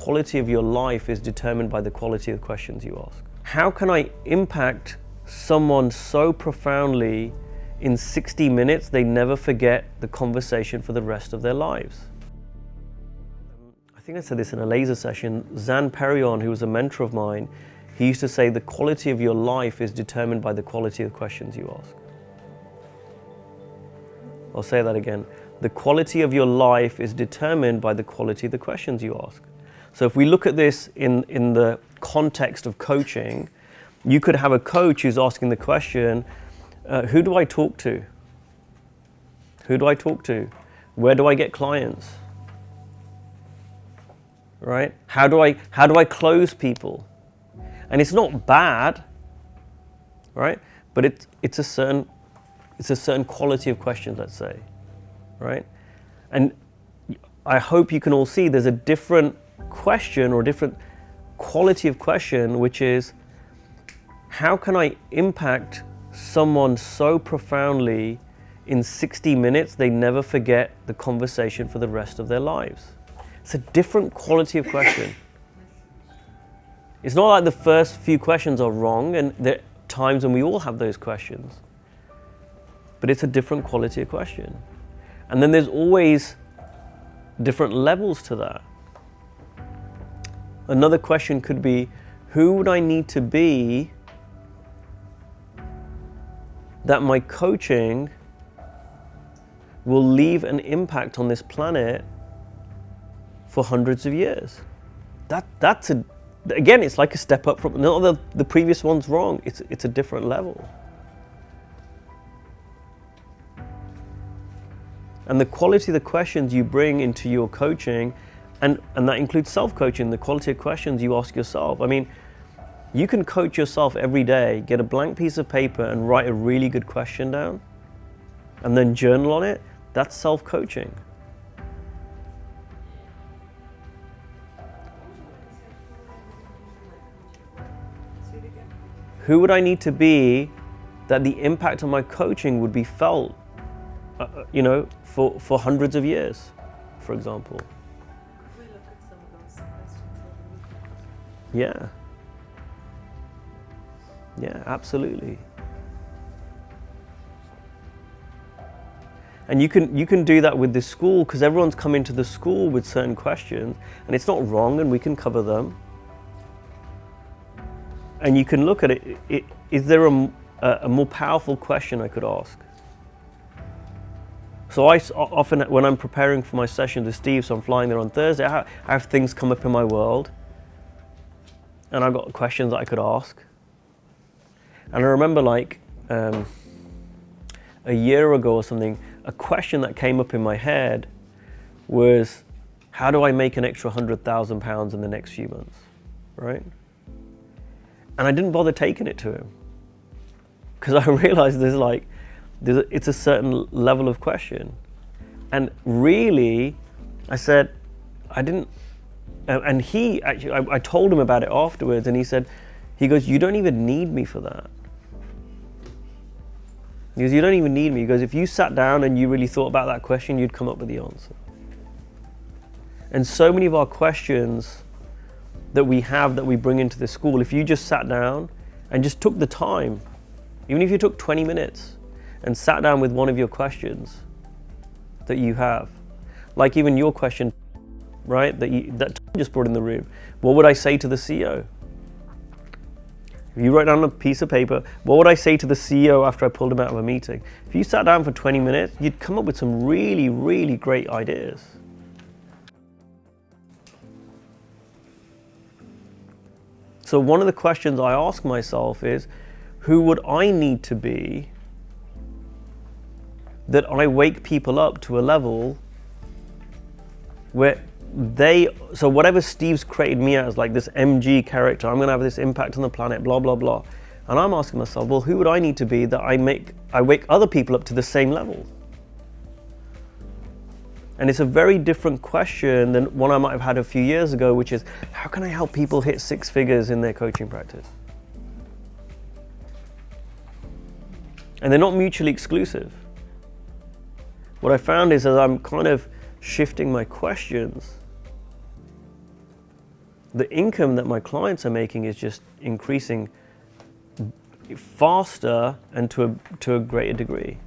quality of your life is determined by the quality of the questions you ask. How can I impact someone so profoundly in 60 minutes they never forget the conversation for the rest of their lives? I think I said this in a laser session. Zan Perion, who was a mentor of mine, he used to say the quality of your life is determined by the quality of the questions you ask. I'll say that again. The quality of your life is determined by the quality of the questions you ask. So if we look at this in the context of coaching, you could have a coach who's asking the question, who do I talk to? Who do I talk to? Where do I get clients? Right? How do I close people? And it's not bad, right? But it's a certain quality of questions, let's say, right? And I hope you can all see there's a different question or different quality of question, which is, how can I impact someone so profoundly in 60 minutes they never forget the conversation for the rest of their lives? It's a different quality of question. It's not like the first few questions are wrong, and there are times when we all have those questions. But it's a different quality of question. And then there's always different levels to that. Another question could be, who would I need to be that my coaching will leave an impact on this planet for hundreds of years? Again, it's like a step up from, not the previous one's wrong, it's a different level. And the quality of the questions you bring into your coaching, and that includes self-coaching, the quality of questions you ask yourself. I mean, you can coach yourself every day, get a blank piece of paper and write a really good question down, and then journal on it. That's self-coaching. Who would I need to be that the impact of my coaching would be felt, for hundreds of years, for example? Could we look at some of those questions? Yeah. Yeah, absolutely. And you can do that with this school, because everyone's come into the school with certain questions, and it's not wrong, and we can cover them. And you can look at it. Is there a more powerful question I could ask? So I often, when I'm preparing for my session with Steve, so I'm flying there on Thursday, I have things come up in my world, and I've got questions that I could ask. And I remember a year ago or something, a question that came up in my head was, how do I make an extra £100,000 in the next few months, right? And I didn't bother taking it to him, because I realized it's a certain level of question. And really, I said, and he actually, I told him about it afterwards, and he goes, you don't even need me for that. He goes, you don't even need me. He goes, if you sat down and you really thought about that question, you'd come up with the answer. And so many of our questions that we bring into the school, if you just sat down and just took the time, even if you took 20 minutes and sat down with one of your questions that you have, like even your question, right, that Tom just brought in the room, what would I say to the CEO? If you wrote down on a piece of paper, what would I say to the CEO after I pulled him out of a meeting? If you sat down for 20 minutes, you'd come up with some really, really great ideas. So one of the questions I ask myself is, who would I need to be that I wake people up to a level where so whatever Steve's created me as, like this MG character, I'm gonna have this impact on the planet, blah, blah, blah. And I'm asking myself, well, who would I need to be that I wake other people up to the same level? And it's a very different question than one I might have had a few years ago, which is, how can I help people hit 6 figures in their coaching practice? And they're not mutually exclusive. What I found is, as I'm kind of shifting my questions, the income that my clients are making is just increasing faster and to a greater degree.